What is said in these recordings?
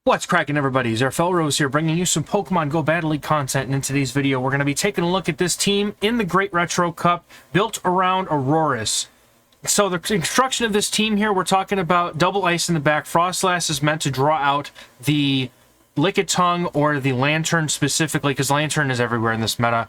What's cracking, everybody? XehrFelrose here, bringing you some Pokemon Go Battle League content. And in today's video, we're going to be taking a look at this team in the Great Retro Cup, built around Aurorus. So the construction of this team here, we're talking about double ice in the back. Frostlass is meant to draw out the Lickitung or the Lantern specifically, because Lantern is everywhere in this meta.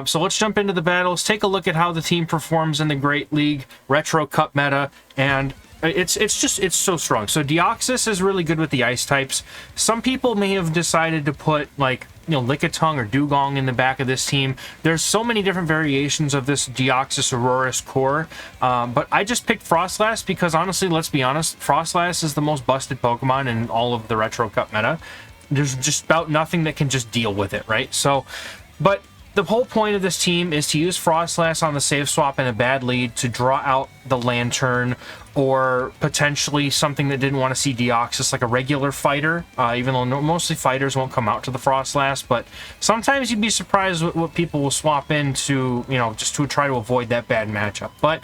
So let's jump into the battle. Let's take a look at how the team performs in the Great League Retro Cup meta, and it's so strong. So Deoxys is really good with the ice types. Some people may have decided to put, like, you know, Lickitung or Dugong in the back of this team. There's so many different variations of this Deoxys Aurorus core, but I just picked Frostlass because, honestly, let's be honest, Frostlass is the most busted Pokemon in all of the Retro Cup meta. There's just about nothing that can just deal with it, right? So, but the whole point of this team is to use Frostlass on the save swap in a bad lead to draw out the Lantern, or potentially something that didn't want to see Deoxys, like a regular fighter, even though mostly fighters won't come out to the Frostlass, but sometimes you'd be surprised what people will swap into, you know, just to try to avoid that bad matchup. But,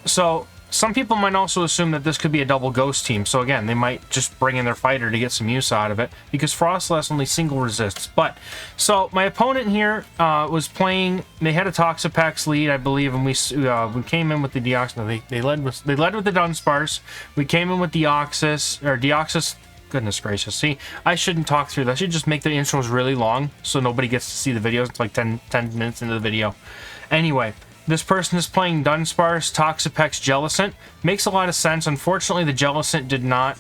so some people might also assume that this could be a double ghost team. So again, they might just bring in their fighter to get some use out of it, because Frostlass only single resists. But so my opponent here was playing. They had a Toxapex lead, I believe, and we came in with the Deoxys. No, they led with the Dunsparce. We came in with Deoxys. Goodness gracious! See, I shouldn't talk through that. I should just make the intros really long so nobody gets to see the videos. It's like 10 minutes into the video. Anyway. This person is playing Dunsparce, Toxapex, Jellicent. Makes a lot of sense. Unfortunately, the Jellicent did not...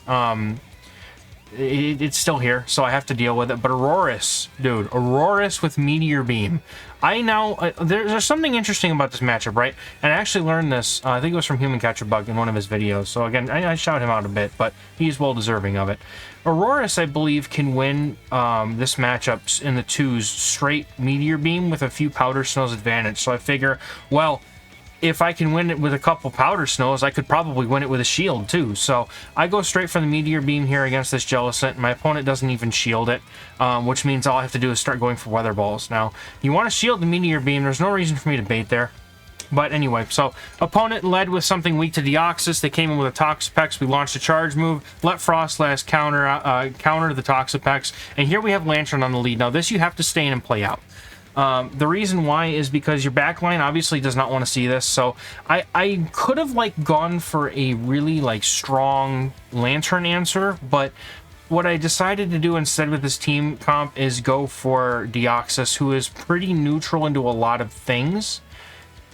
it's still here, so I have to deal with it. But Aurorus, dude. Aurorus with Meteor Beam. I now... there's something interesting about this matchup, right? And I actually learned this, I think it was from Human Catcher Bug in one of his videos. So again, I shout him out a bit, but he's well deserving of it. Aurorus, I believe, can win this matchup in the twos straight Meteor Beam with a few Powder Snows advantage. So I figure, well, if I can win it with a couple Powder Snows, I could probably win it with a shield too. So I go straight for the Meteor Beam here against this Jellicent. My opponent doesn't even shield it, which means all I have to do is start going for Weather Balls. Now, you want to shield the Meteor Beam. There's no reason for me to bait there. But anyway, so opponent led with something weak to Deoxys. They came in with a Toxapex. We launched a charge move, let Frostlass counter the Toxapex, and here we have Lantern on the lead. Now this you have to stay in and play out. The reason why is because your backline obviously does not want to see this. So I could have like gone for a really like strong Lantern answer, but what I decided to do instead with this team comp is go for Deoxys, who is pretty neutral into a lot of things,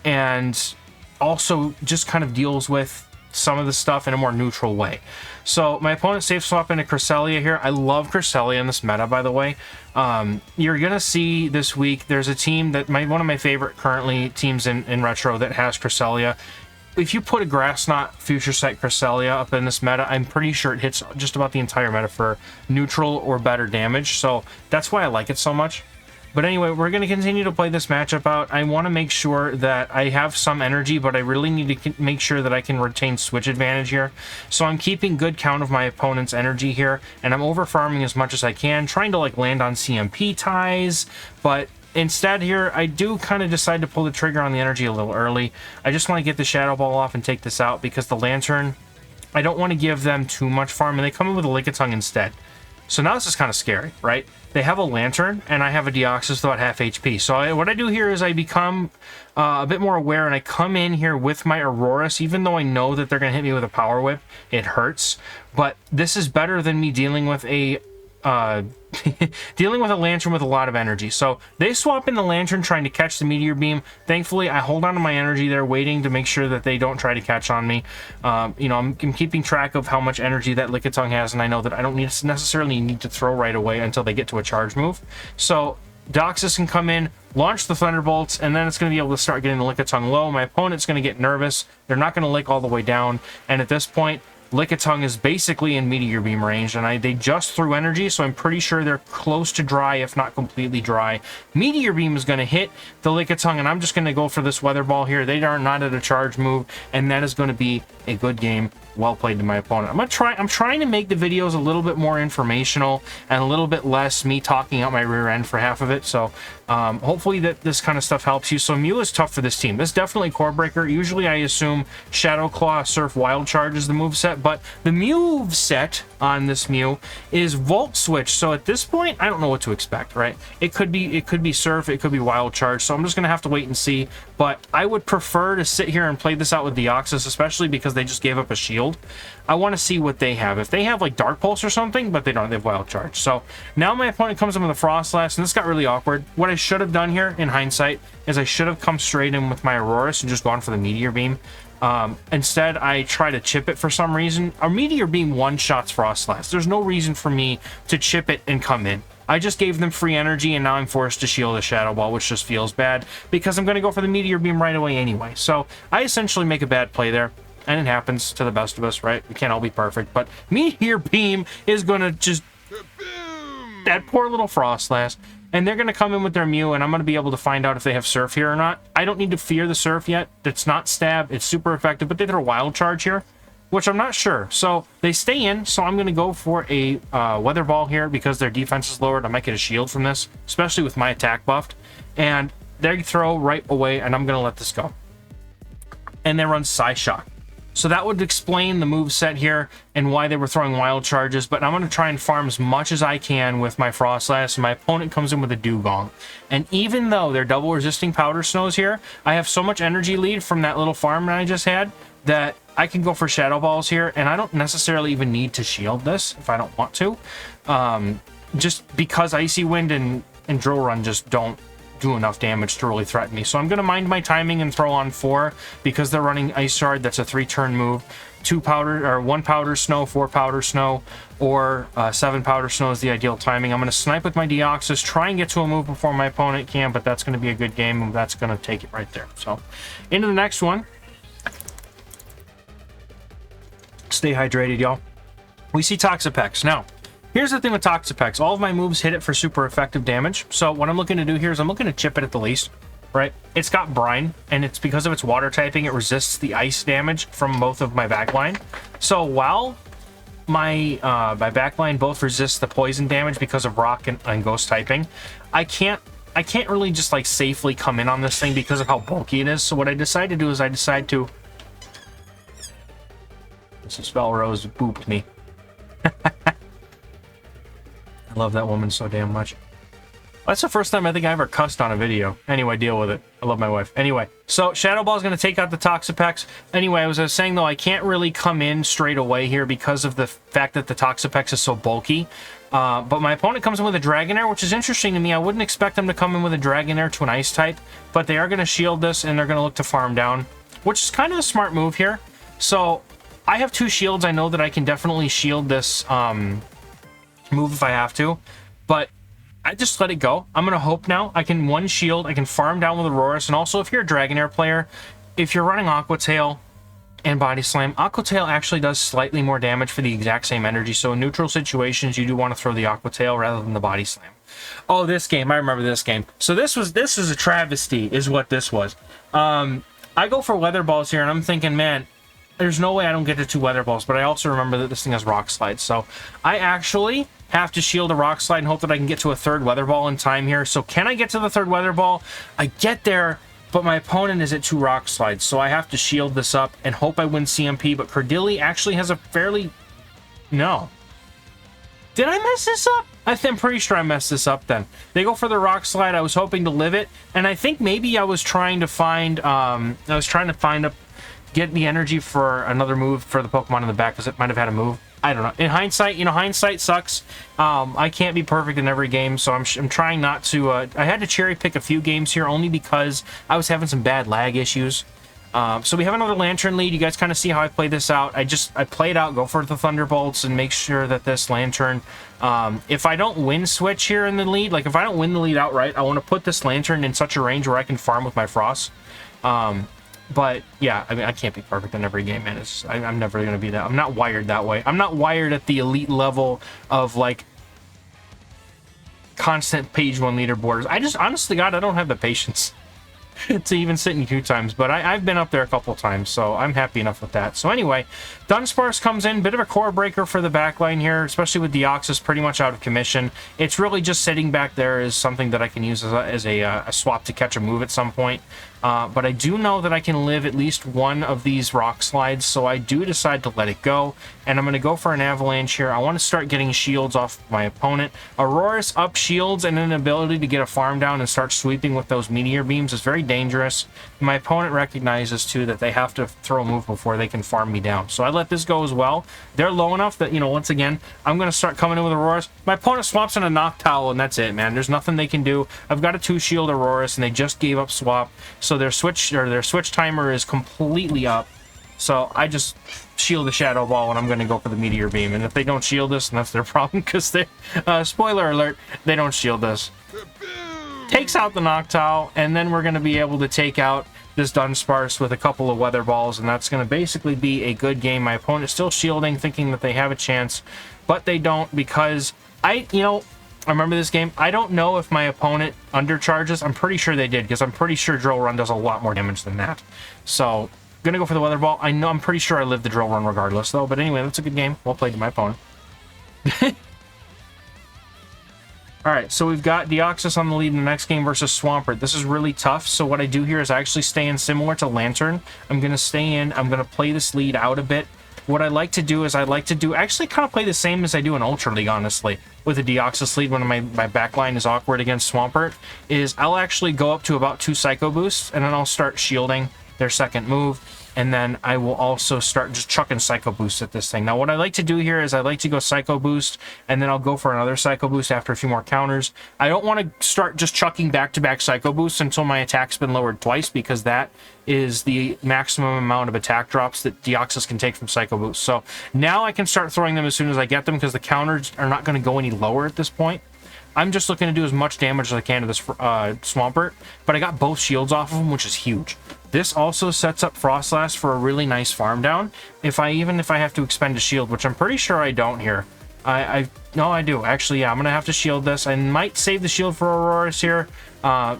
and also just kind of deals with some of the stuff in a more neutral way. So my opponent safe swap into Cresselia here. I love Cresselia in this meta, by the way. You're gonna see this week there's a team that one of my favorite currently teams in Retro that has Cresselia. If you put a Grass Knot Future Sight Cresselia up in this meta, I'm pretty sure it hits just about the entire meta for neutral or better damage. So that's why I like it so much. But anyway, we're going to continue to play this matchup out. I want to make sure that I have some energy, but I really need to make sure that I can retain switch advantage here. So I'm keeping good count of my opponent's energy here, and I'm over farming as much as I can, trying to like land on CMP ties, but instead here, I do kind of decide to pull the trigger on the energy a little early. I just want to get the Shadow Ball off and take this out, because the Lantern, I don't want to give them too much farm, and they come in with a Lickitung instead. So now this is kind of scary, right? They have a Lantern, and I have a Deoxys though at half HP. So what I do here is I become a bit more aware, and I come in here with my Aurorus, even though I know that they're going to hit me with a Power Whip. It hurts, but this is better than me dealing with a Lantern with a lot of energy. So they swap in the Lantern trying to catch the Meteor Beam. Thankfully, I hold on to my energy there, waiting to make sure that they don't try to catch on me. You know, I'm keeping track of how much energy that Lickitung has, and I know that I don't necessarily need to throw right away until they get to a charge move. So Deoxys can come in, launch the Thunderbolts, and then it's going to be able to start getting the Lickitung low. My opponent's going to get nervous. They're not going to lick all the way down, and at this point, Lickitung is basically in Meteor Beam range, and they just threw energy, so I'm pretty sure they're close to dry, if not completely dry. Meteor Beam is going to hit the Lickitung, and I'm just going to go for this Weather Ball here. They are not at a charge move, and that is going to be a good game well played to my opponent. I'm trying to make the videos a little bit more informational and a little bit less me talking out my rear end for half of it. So hopefully that this kind of stuff helps you. So Mew is tough for this team. This is definitely core breaker. Usually I assume Shadow Claw, Surf, Wild Charge is the move set, but the move set on this Mew is Volt Switch. So at this point, I don't know what to expect, right? It could be Surf, it could be Wild Charge. So I'm just gonna have to wait and see. But I would prefer to sit here and play this out with Deoxys, especially because they just gave up a shield. I want to see what they have. If they have like Dark Pulse or something, but they don't, they have Wild Charge. So now my opponent comes in with a Frostlass, and this got really awkward. What I should have done here in hindsight is I should have come straight in with my Aurorus and just gone for the Meteor Beam. Instead, I try to chip it for some reason. Our Meteor Beam one-shots Frostlass. There's no reason for me to chip it and come in. I just gave them free energy, and now I'm forced to shield a Shadow Ball, which just feels bad, because I'm going to go for the Meteor Beam right away anyway. So I essentially make a bad play there, and it happens to the best of us, right? We can't all be perfect, but Meteor Beam is going to just... that poor little Frostlass. And they're going to come in with their Mew, and I'm going to be able to find out if they have Surf here or not. I don't need to fear the Surf yet. It's not Stab. It's super effective, but they throw Wild Charge here, which I'm not sure. So they stay in, so I'm going to go for a Weather Ball here because their defense is lowered. I might get a shield from this, especially with my attack buffed. And they throw right away, and I'm going to let this go. And they run Psyshock. So that would explain the move set here and why they were throwing Wild Charges, but I'm going to try and farm as much as I can with my Frostlass, and my opponent comes in with a Dugong. And even though they're double resisting Powder Snows here, I have so much energy lead from that little farm that I just had that I can go for Shadow Balls here, and I don't necessarily even need to shield this if I don't want to. Just because Icy Wind and Drill Run just don't do enough damage to really threaten me. So I'm going to mind my timing and throw on 4 because they're running Ice Shard. That's a 3-turn move. 1 Powder Snow, 4 Powder Snow, or 7 Powder Snow is the ideal timing. I'm going to snipe with my Deoxys, try and get to a move before my opponent can, but that's going to be a good game, and that's going to take it right there. So into the next one. Stay hydrated, y'all. We see Toxapex. Now, here's the thing with Toxapex. All of my moves hit it for super effective damage. So what I'm looking to do here is I'm looking to chip it at the least, right? It's got Brine, and it's because of its water typing, it resists the ice damage from both of my backline. So while my backline both resists the poison damage because of rock and ghost typing, I can't really just like safely come in on this thing because of how bulky it is. So what I decide to do is XehrFelrose booped me. I love that woman so damn much. That's the first time I think I ever cussed on a video. Anyway, deal with it. I love my wife. Anyway, so Shadow Ball is going to take out the Toxapex. Anyway, I was saying, though, I can't really come in straight away here because of the fact that the Toxapex is so bulky. But my opponent comes in with a Dragonair, which is interesting to me. I wouldn't expect them to come in with a Dragonair to an Ice type, but they are going to shield this, and they're going to look to farm down, which is kind of a smart move here. So I have 2 shields. I know that I can definitely shield this move if I have to, but I just let it go. I'm gonna hope now I can 1 shield, I can farm down with Aurorus, and also if you're a Dragonair player, if you're running Aqua Tail and Body Slam, Aqua Tail actually does slightly more damage for the exact same energy, so in neutral situations you do want to throw the Aqua Tail rather than the Body Slam. Oh, this game, I remember this game. So this was a travesty is what this was. I go for Weather Balls here, and I'm thinking, man, there's no way I don't get to 2 Weather Balls, but I also remember that this thing has Rock Slide, so I actually have to shield a Rock Slide and hope that I can get to a 3rd Weather Ball in time here. So can I get to the 3rd Weather Ball? I get there, but my opponent is at 2 Rock Slides, so I have to shield this up and hope I win CMP, but Cordilli actually has a fairly... No. Did I mess this up? I'm pretty sure I messed this up then. They go for the Rock Slide. I was hoping to live it, and I think maybe I was trying to find... get the energy for another move for the Pokemon in the back because it might have had a move. I don't know. In hindsight, you know, hindsight sucks. I can't be perfect in every game, so I'm trying not to... I had to cherry pick a few games here only because I was having some bad lag issues. So we have another Lantern lead. You guys kind of see how I play this out. I play it out, go for the Thunderbolts, and make sure that this Lantern... if I don't win switch here in the lead, like if I don't win the lead outright, I want to put this Lantern in such a range where I can farm with my Frost. But yeah, I mean, I can't be perfect in every game, man. I'm never going to be that. I'm not wired that way. I'm not wired at the elite level of like constant page 1 leaderboards. Honestly, God, I don't have the patience. to even sit in 2 times, but I've been up there a couple times, so I'm happy enough with that. So anyway, Dunsparce comes in, bit of a core breaker for the backline here, especially with Deoxys pretty much out of commission. It's really just sitting back there as something that I can use as a swap to catch a move at some point. But I do know that I can live at least one of these rock slides, so I do decide to let it go. And I'm going to go for an avalanche here. I want to start getting shields off my opponent. Aurorus up shields and an ability to get a farm down and start sweeping with those Meteor Beams is very dangerous. My opponent recognizes, too, that they have to throw a move before they can farm me down. So I let this go as well. They're low enough that, you know, once again, I'm going to start coming in with Aurorus. My opponent swaps in a Noctowl, and that's it, man. There's nothing they can do. I've got a 2-shield Aurorus, and they just gave up swap. So their switch timer is completely up. So I just shield the Shadow Ball, and I'm going to go for the Meteor Beam. And if they don't shield this, then that's their problem, because they, spoiler alert, they don't shield this. Takes out the Noctowl, and then we're going to be able to take out this Dunsparce with a couple of Weather Balls, and that's going to basically be a good game. My opponent's still shielding, thinking that they have a chance, but they don't, because I remember this game. I don't know if my opponent undercharges. I'm pretty sure they did, because I'm pretty sure Drill Run does a lot more damage than that. So, gonna go for the Weather Ball. I'm pretty sure I lived the Drill Run regardless, though. But anyway, that's a good game. Well played to my opponent. Alright, so we've got Deoxys on the lead in the next game versus Swampert. This is really tough, so what I do here is I actually stay in similar to Lantern. I'm going to stay in, I'm going to play this lead out a bit. What I like to do is actually kind of play the same as I do in Ultra League, honestly, with the Deoxys lead when my backline is awkward against Swampert, is I'll actually go up to about 2 Psycho Boosts, and then I'll start shielding their second move, and then I will also start just chucking Psycho Boost at this thing. Now, what I like to do here is I like to go Psycho Boost, and then I'll go for another Psycho Boost after a few more counters. I don't want to start just chucking back-to-back Psycho Boosts until my attack's been lowered twice, because that is the maximum amount of attack drops that Deoxys can take from Psycho Boost. So now I can start throwing them as soon as I get them, because the counters are not going to go any lower at this point. I'm just looking to do as much damage as I can to this Swampert, but I got both shields off of him, which is huge. This also sets up Frostlass for a really nice farm down, even if I have to expend a shield, which I'm pretty sure I don't here. No, I do. Actually, yeah, I'm going to have to shield this. I might save the shield for Aurorus here,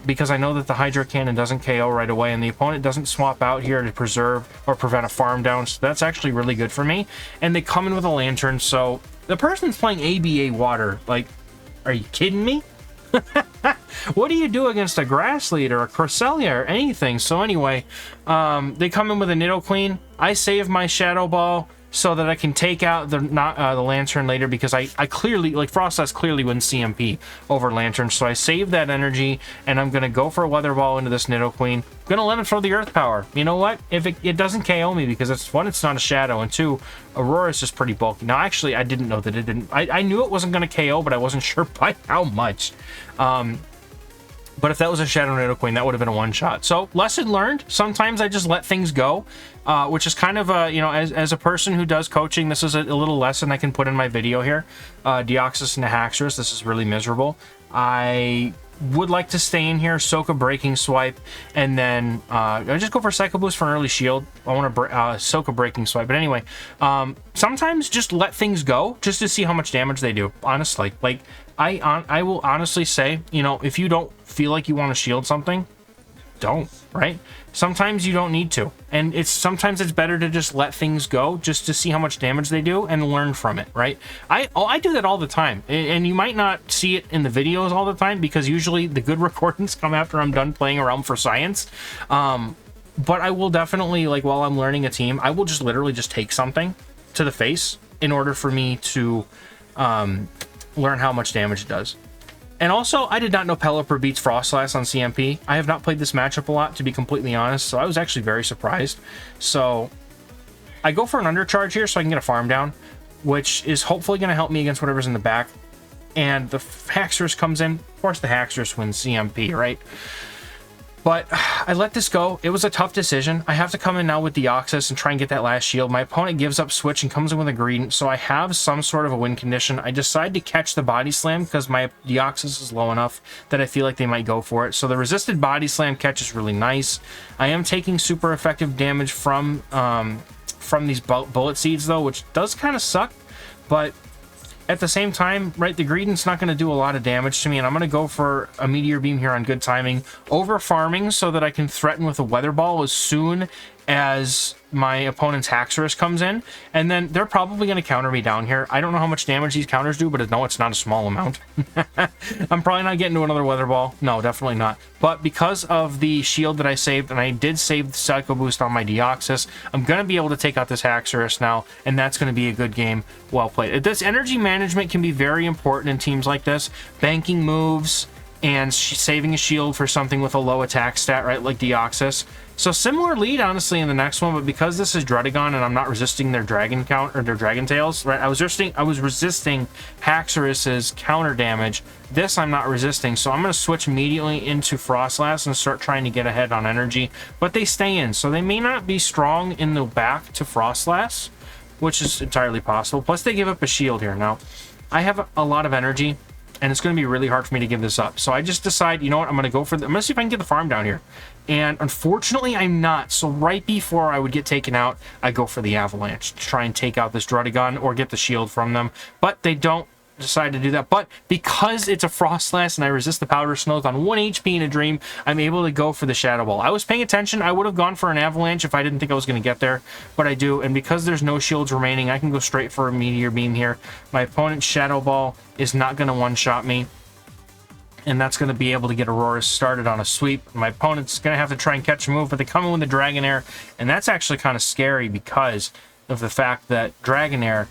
because I know that the Hydro Cannon doesn't KO right away, and the opponent doesn't swap out here to preserve or prevent a farm down, so that's actually really good for me. And they come in with a Lantern, so the person's playing ABA Water. Like, are you kidding me? What do you do against a Grass Lead or a Cresselia or anything? So anyway, they come in with a Nidoqueen. I save my Shadow Ball so that I can take out the Lantern later, because I clearly, like, Frostlass clearly wins CMP over Lantern, so I save that energy, and I'm going to go for a Weather Ball into this Nidoqueen. I'm going to let it throw the Earth Power. You know what? If it doesn't KO me, because it's not a Shadow, and 2, Aurorus is pretty bulky. Now, actually, I didn't know that it didn't. I knew it wasn't going to KO, but I wasn't sure by how much. But if that was a Shadow Nidoqueen, that would have been a one-shot. So, lesson learned. Sometimes I just let things go, which is kind of a, as a person who does coaching, this is a little lesson I can put in my video here. Deoxys and Haxorus, this is really miserable. I would like to stay in here, soak a Breaking Swipe, and then I just go for Psycho Boost for an early shield. I want to soak a Breaking Swipe. But anyway, sometimes just let things go just to see how much damage they do, honestly. Like, I will honestly say, if you don't feel like you want to shield something, don't, right? Sometimes you don't need to, and sometimes it's better to just let things go just to see how much damage they do and learn from it, right? I do that all the time, and you might not see it in the videos all the time, because usually the good recordings come after I'm done playing around for science. But I will definitely, like, while I'm learning a team, I will just literally just take something to the face in order for me to learn how much damage it does. And also, I did not know Pelipper beats Frostlass on CMP. I have not played this matchup a lot, to be completely honest, so I was actually very surprised. So, I go for an undercharge here so I can get a farm down, which is hopefully going to help me against whatever's in the back. And the Haxorus comes in. Of course, the Haxorus wins CMP, right? But I let this go. It was a tough decision. I have to come in now with Deoxys and try and get that last shield. My opponent gives up Switch and comes in with a Greedent, so I have some sort of a win condition. I decide to catch the Body Slam because my Deoxys is low enough that I feel like they might go for it. So the resisted Body Slam catch is really nice. I am taking super effective damage from these Bullet Seeds, though, which does kind of suck. But at the same time, right, the Greedent's not going to do a lot of damage to me, and I'm going to go for a Meteor Beam here on good timing over farming so that I can threaten with a Weather Ball as soon as my opponent's Haxorus comes in, and then they're probably going to counter me down here. I don't know how much damage these counters do, but no, it's not a small amount. I'm probably not getting to another Weather Ball. No, definitely not. But because of the shield that I saved, and I did save the Psycho Boost on my Deoxys, I'm going to be able to take out this Haxorus now, and that's going to be a good game. Well played. This energy management can be very important in teams like this. Banking moves and saving a shield for something with a low attack stat, right, like Deoxys. So similar lead, honestly, in the next one, but because this is Druddigon and I'm not resisting their Dragon count or their Dragon Tails, right? I was resisting Haxorus's counter damage. This I'm not resisting, so I'm going to switch immediately into Frostlass and start trying to get ahead on energy. But they stay in, so they may not be strong in the back to Frostlass, which is entirely possible. Plus, they give up a shield here. Now, I have a lot of energy, and it's going to be really hard for me to give this up. So I just decide, you know what, I'm going to go for I'm going to see if I can get the farm down here. And unfortunately, I'm not. So right before I would get taken out, I go for the Avalanche to try and take out this Druddigon or get the shield from them. But they don't decide to do that. But because it's a Frostlass and I resist the Powder Snows on 1 HP in a Dream, I'm able to go for the Shadow Ball. I was paying attention. I would have gone for an Avalanche if I didn't think I was going to get there, but I do. And because there's no shields remaining, I can go straight for a Meteor Beam here. My opponent's Shadow Ball is not going to one-shot me, and that's going to be able to get Aurorus started on a sweep. My opponent's going to have to try and catch a move, but they come in with the Dragonair, and that's actually kind of scary because of the fact that Dragonair,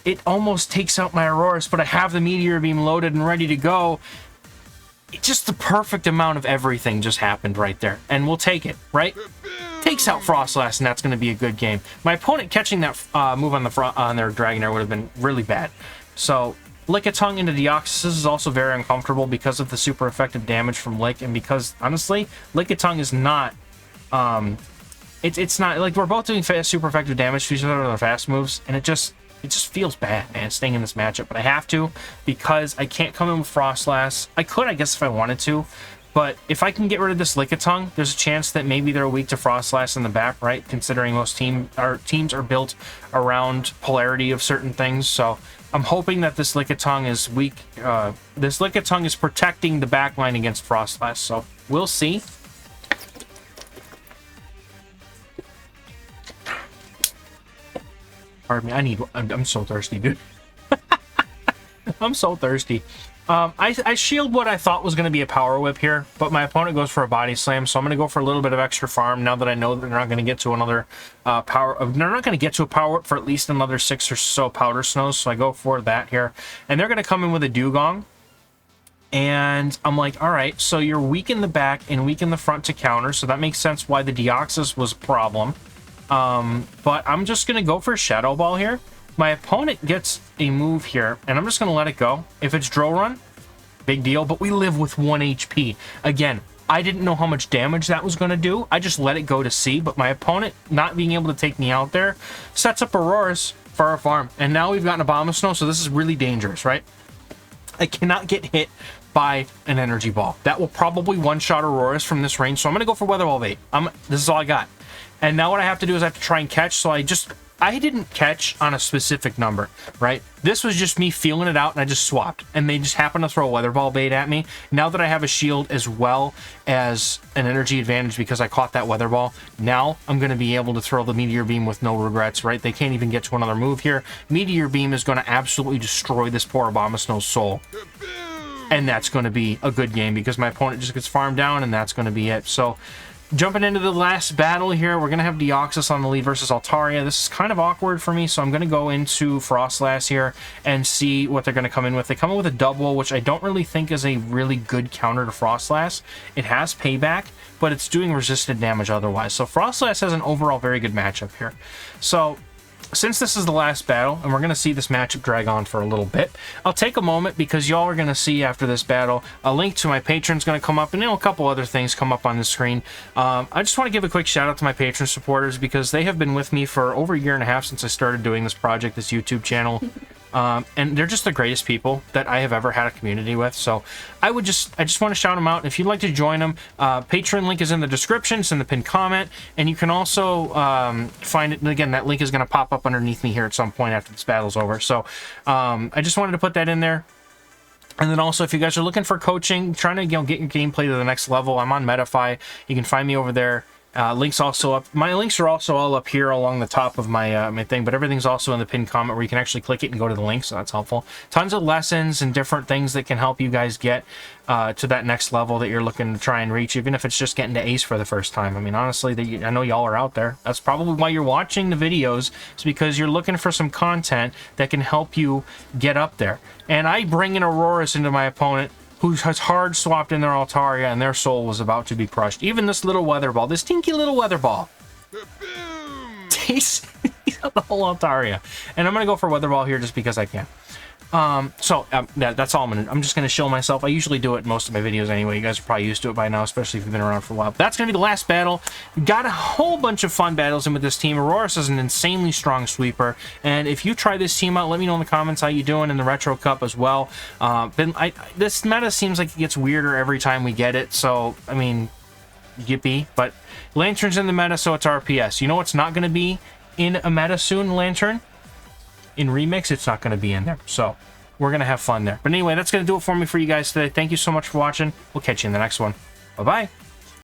it almost takes out my Aurorus, but I have the Meteor Beam loaded and ready to go. Just the perfect amount of everything just happened right there, and we'll take it, right? Takes out Frostlass, and that's going to be a good game. My opponent catching that move on their Dragonair would have been really bad. So Lickitung into Deoxys is also very uncomfortable because of the super effective damage from Lick, and because, honestly, Lickitung is not... it's not... Like, we're both doing super effective damage to each other with our fast moves, and it just feels bad, man, staying in this matchup. But I have to, because I can't come in with Frostlass. I could, I guess, if I wanted to, but if I can get rid of this Lickitung, there's a chance that maybe they're weak to Frostlass in the back, right? Considering most teams are built around polarity of certain things, so I'm hoping that this Lickitung is weak. This Lickitung is protecting the back line against Frostlass, so we'll see. Pardon me, I'm so thirsty, dude. I'm so thirsty. I shield what I thought was going to be a Power Whip here, but my opponent goes for a Body Slam, so I'm going to go for a little bit of extra farm now that I know that they're not going to get to another they're not going to get to a Power Whip for at least another 6 or so Powder Snows, so I go for that here. And they're going to come in with a Dugong, and I'm like, all right, so you're weak in the back and weak in the front to counter, so that makes sense why the Deoxys was a problem. But I'm just going to go for Shadow Ball here. My opponent gets a move here, and I'm just going to let it go. If it's Drill Run, big deal, but we live with 1 HP. Again, I didn't know how much damage that was going to do. I just let it go to see, but my opponent, not being able to take me out there, sets up Aurorus for our farm. And now we've got an Abomasnow, so this is really dangerous, right? I cannot get hit by an Energy Ball. That will probably one-shot Aurorus from this range, so I'm going to go for Weather Ball Bait. This is all I got. And now what I have to do is I have to try and catch, so I didn't catch on a specific number, right? This was just me feeling it out, and I just swapped. And they just happened to throw a Weather Ball Bait at me. Now that I have a shield as well as an energy advantage because I caught that Weather Ball, now I'm going to be able to throw the Meteor Beam with no regrets, right? They can't even get to another move here. Meteor Beam is going to absolutely destroy this poor Abomasnow's soul. And that's going to be a good game because my opponent just gets farmed down, and that's going to be it. So jumping into the last battle here, we're going to have Deoxys on the lead versus Altaria. This is kind of awkward for me, so I'm going to go into Frostlass here and see what they're going to come in with. They come in with a Double, which I don't really think is a really good counter to Frostlass. It has payback, but it's doing resisted damage otherwise. So Frostlass has an overall very good matchup here. So since this is the last battle, and we're going to see this matchup drag on for a little bit, I'll take a moment because y'all are going to see after this battle, a link to my Patreon's going to come up, and a couple other things come up on the screen. I just want to give a quick shout out to my Patreon supporters because they have been with me for over a year and a half since I started doing this project, this YouTube channel. And they're just the greatest people that I have ever had a community with. So I just want to shout them out. If you'd like to join them, Patreon link is in the description. It's in the pinned comment. And you can also find it. And again, that link is going to pop up underneath me here at some point after this battle's over. So I just wanted to put that in there. And then also, if you guys are looking for coaching, trying to get your gameplay to the next level, I'm on Metafy. You can find me over there. Links also up. My links are also all up here along the top of my my thing, but everything's also in the pinned comment where you can actually click it and go to the link, so that's helpful. Tons of lessons and different things that can help you guys get to that next level that you're looking to try and reach, even if it's just getting to Ace for the first time. I mean, honestly, I know y'all are out there. That's probably why you're watching the videos, is because you're looking for some content that can help you get up there. And I bring an Aurorus into my opponent who has hard swapped in their Altaria, and their soul was about to be crushed. Even this little weather ball, this tinky little weather ball, he's got the whole Altaria. And I'm going to go for weather ball here just because I can. That's all I'm just going to show myself. I usually do it in most of my videos anyway. You guys are probably used to it by now, especially if you've been around for a while. But that's going to be the last battle. Got a whole bunch of fun battles in with this team. Aurorus is an insanely strong sweeper. And if you try this team out, let me know in the comments how you doing in the Retro Cup as well. This meta seems like it gets weirder every time we get it. So, I mean, yippee. But Lantern's in the meta, so it's RPS. You know what's not going to be in a meta soon, Lantern? In Remix, it's not going to be in there. So we're going to have fun there. But anyway, that's going to do it for me for you guys today. Thank you so much for watching. We'll catch you in the next one. Bye-bye.